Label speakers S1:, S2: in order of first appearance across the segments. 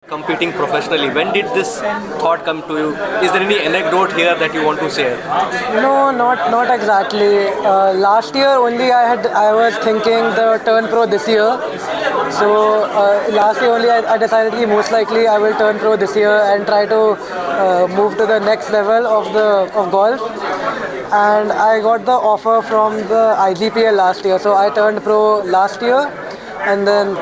S1: competing professionally. When did this thought come to you? Is there any anecdote here that you want to share?
S2: No, not exactly. Last year only I was thinking the turn pro this year. So last year only I decided that most likely I will turn pro this year and try to move to the next level of golf. And I got the offer from the IGPL last year. So I turned pro last year, and then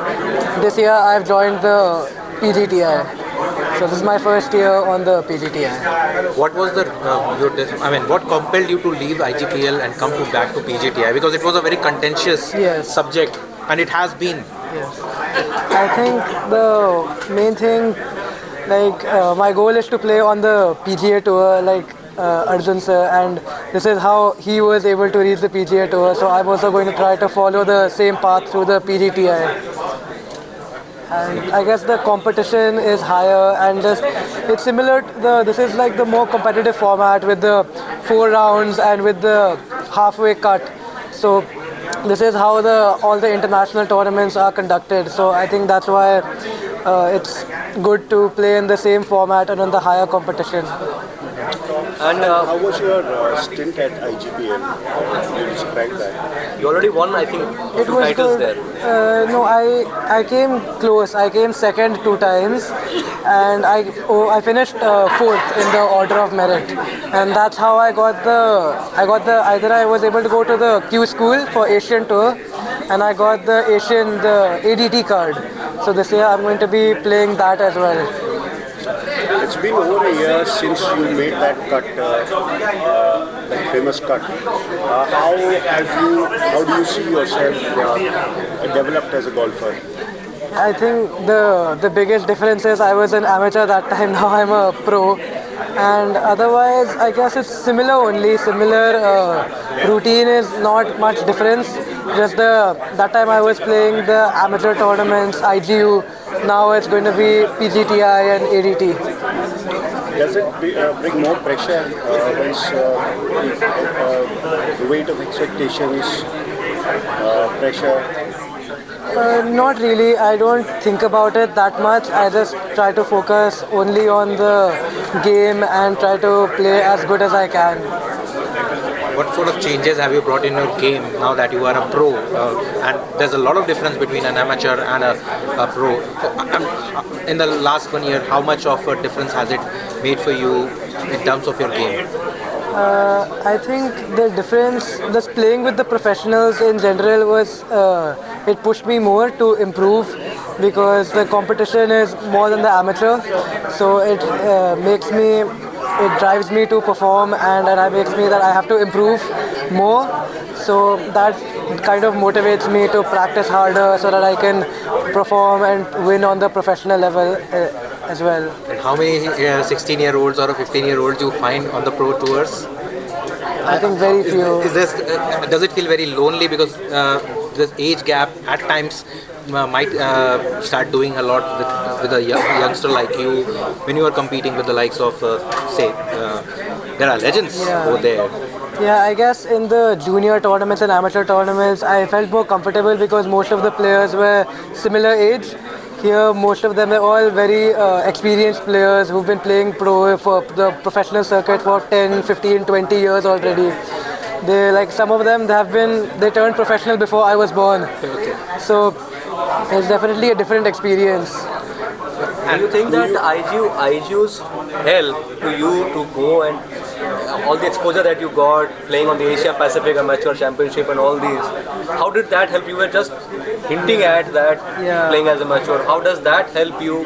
S2: this year I've joined the PGTI. So this is my first year on the PGTI.
S3: What was what compelled you to leave IGPL and come back to PGTI? Because it was a very contentious
S2: Yes.
S3: subject, and it has been.
S2: Yes. I think the main thing, my goal is to play on the PGA Tour, Arjun sir, and this is how he was able to reach the PGA Tour. So I'm also going to try to follow the same path through the PGTI. And I guess the competition is higher, and just it's similar to this is like the more competitive format with the 4 rounds and with the halfway cut. So this is how all the international tournaments are conducted. So I think that's why it's good to play in the same format and on the higher competition.
S1: And
S4: How was your stint at IGPL? You describe that.
S1: you already won, I think, a
S2: It
S1: few
S2: was
S1: titles
S2: good.
S1: there.
S2: No, I came close. I came second 2 times, and I finished fourth in the order of merit, and that's how I got the either I was able to go to the Q school for Asian Tour, and I got the ADT card. So this year I'm going to be playing that as well.
S4: It's been over a year since you made that cut, that famous cut. How do you see yourself developed as a golfer?
S2: I think the biggest difference is I was an amateur that time. Now I'm a pro, and otherwise I guess it's similar only. Similar routine is not much difference. Just that time I was playing the amateur tournaments, IGU. Now it's going to be PGTI and ADT.
S4: Does it bring more pressure once the weight of expectations, pressure?
S2: Not really. I don't think about it that much. I just try to focus only on the game and try to play as good as I can.
S3: What sort of changes have you brought in your game now that you are a pro? And there's a lot of difference between an amateur and a pro. In the last 1 year, how much of a difference has it made for you in terms of your game?
S2: I think the difference, just playing with the professionals in general it pushed me more to improve because the competition is more than the amateur. So it drives me to perform, and it makes me that I have to improve more. So that kind of motivates me to practice harder so that I can perform and win on the professional level as well.
S3: And how many 16-year-olds or 15-year-olds you find on the pro tours?
S2: I think very few.
S3: Does it feel very lonely because this age gap at times might start doing a lot with a youngster like you when you are competing with the likes of there are legends over there.
S2: Yeah, I guess in the junior tournaments and amateur tournaments, I felt more comfortable because most of the players were similar age. Here, most of them are all very experienced players who've been playing pro for the professional circuit for 10, 15, 20 years already. Some of them, they turned professional before I was born.
S3: Okay.
S2: So it's definitely a different experience.
S1: And you think that IGU's help to you to go and all the exposure that you got playing on the Asia Pacific Amateur Championship and all these, how did that help? You were just hinting at that playing as amateur. How does that help you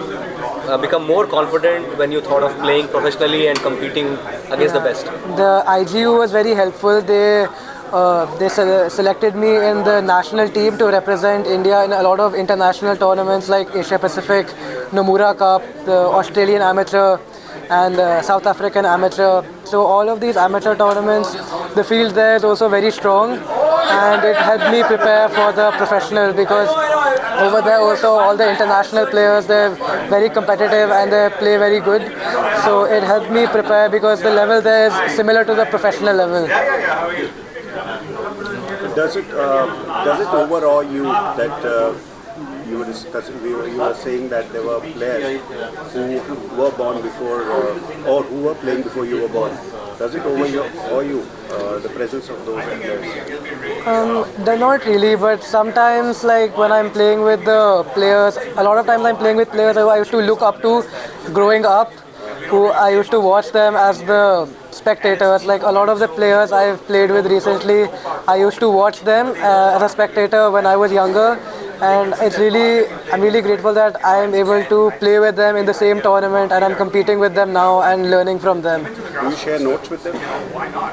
S1: become more confident when you thought of playing professionally and competing against the best?
S2: The IGU was very helpful. They selected me in the national team to represent India in a lot of international tournaments like Asia Pacific, Nomura Cup, the Australian Amateur, and South African Amateur. So all of these amateur tournaments, the field there is also very strong, and it helped me prepare for the professional because over there also all the international players, they're very competitive and they play very good. So it helped me prepare because the level there is similar to the professional level.
S4: Does it overawe you that you were discussing, you were saying that there were players who were born before or who were playing before you were born. Does it over you the presence of those players?
S2: They're not really, but sometimes, like when I'm playing with the players, a lot of times I'm playing with players who I used to look up to growing up, who I used to watch them as the spectators. Like a lot of the players I've played with recently, I used to watch them as a spectator when I was younger, and I'm really grateful that I am able to play with them in the same tournament, and I'm competing with them now and learning from them.
S4: Do you share notes with them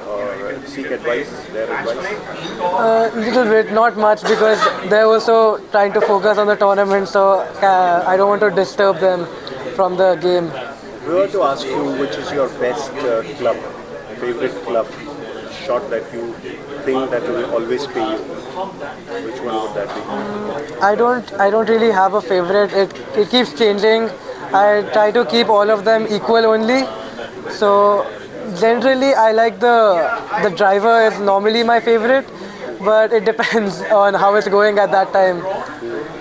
S4: or seek advice, their advice?
S2: Little bit, not much, because they're also trying to focus on the tournament, so I don't want to disturb them from the game.
S4: If we were to ask you which is your best club, favorite club, shot that you think that will always pay you, which one would that be?
S2: I don't really have a favorite. It keeps changing. I try to keep all of them equal only. So generally I like the driver is normally my favorite, but it depends on how it's going at that time.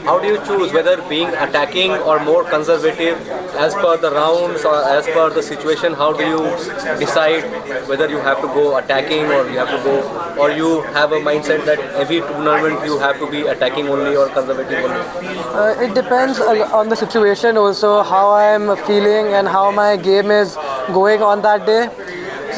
S1: How do you choose whether being attacking or more conservative as per the rounds or as per the situation? How do you decide whether you have to go attacking or you have to go, or you have a mindset that every tournament you have to be attacking only or conservative only?
S2: It depends on the situation also, how I'm feeling and how my game is going on that day.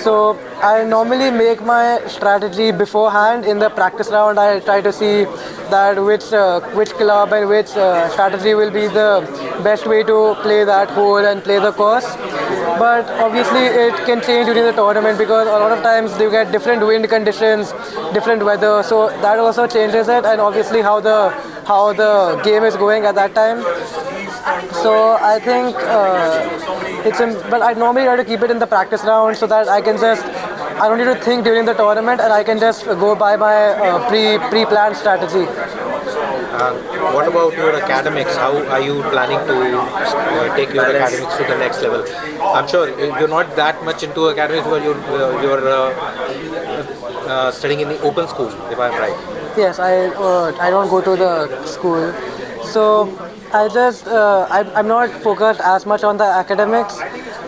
S2: So I normally make my strategy beforehand. In the practice round, I try to see that which club and which strategy will be the best way to play that hole and play the course. But obviously it can change during the tournament, because a lot of times you get different wind conditions, different weather, so that also changes it, and obviously how the game is going at that time. So I think but I normally try to keep it in the practice round so that I don't need to think during the tournament, and I can just go by my pre-planned strategy.
S3: What about your academics? How are you planning to take your academics to the next level? I'm sure you're not that much into academics, but you're studying in the open school, if I'm right.
S2: Yes, I don't go to the school, so I'm not focused as much on the academics.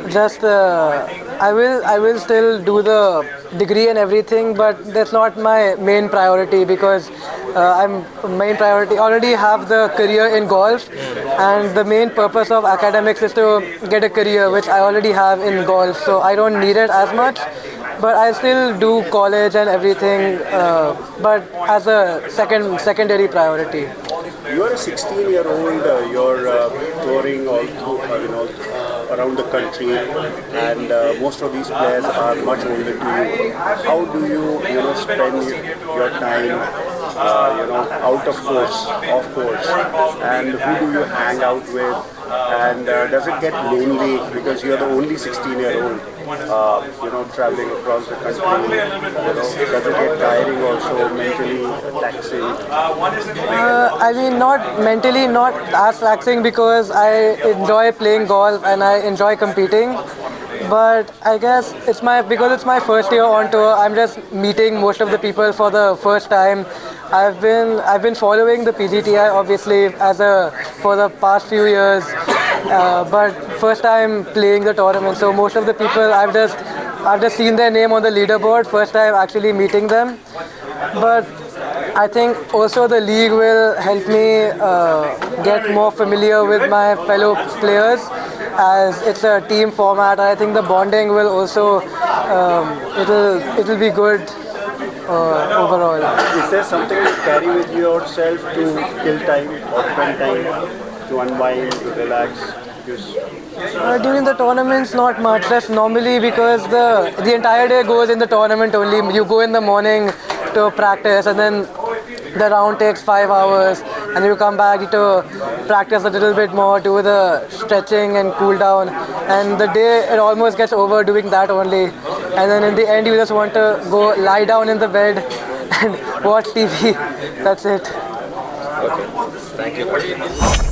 S2: Just I will still do the degree and everything, but that's not my main priority, because main priority already have the career in golf, and the main purpose of academics is to get a career, which I already have in golf, so I don't need it as much. But I still do college and everything, but as a secondary priority.
S4: You are a 16-year-old. You're touring all through, around the country, and most of these players are much older to you. How do you, spend your time, out of course, off course, and who do you hang out with? And does it get lonely because you're the only 16-year-old, traveling across the country? Does it get tiring also, mentally taxing?
S2: I mean, not as taxing, because I enjoy playing golf and I enjoy competing. But I guess because it's my first year on tour, I'm just meeting most of the people for the first time. I've been following the PGTI obviously for the past few years, but first time playing the tournament. So most of the people I've just seen their name on the leaderboard. First time actually meeting them. But I think also the league will help me get more familiar with my fellow players, as it's a team format. I think the bonding will also it'll be good overall.
S4: Is there something you carry with yourself to kill time or spend time to unwind, to relax?
S2: During the tournaments, not much. That's normally because the entire day goes in the tournament only. You go in the morning to practice, and then the round takes 5 hours, and you come back to practice a little bit more, do the stretching and cool down, and the day it almost gets over doing that only. And then in the end you just want to go lie down in the bed and watch TV. That's it.
S3: Okay, thank you.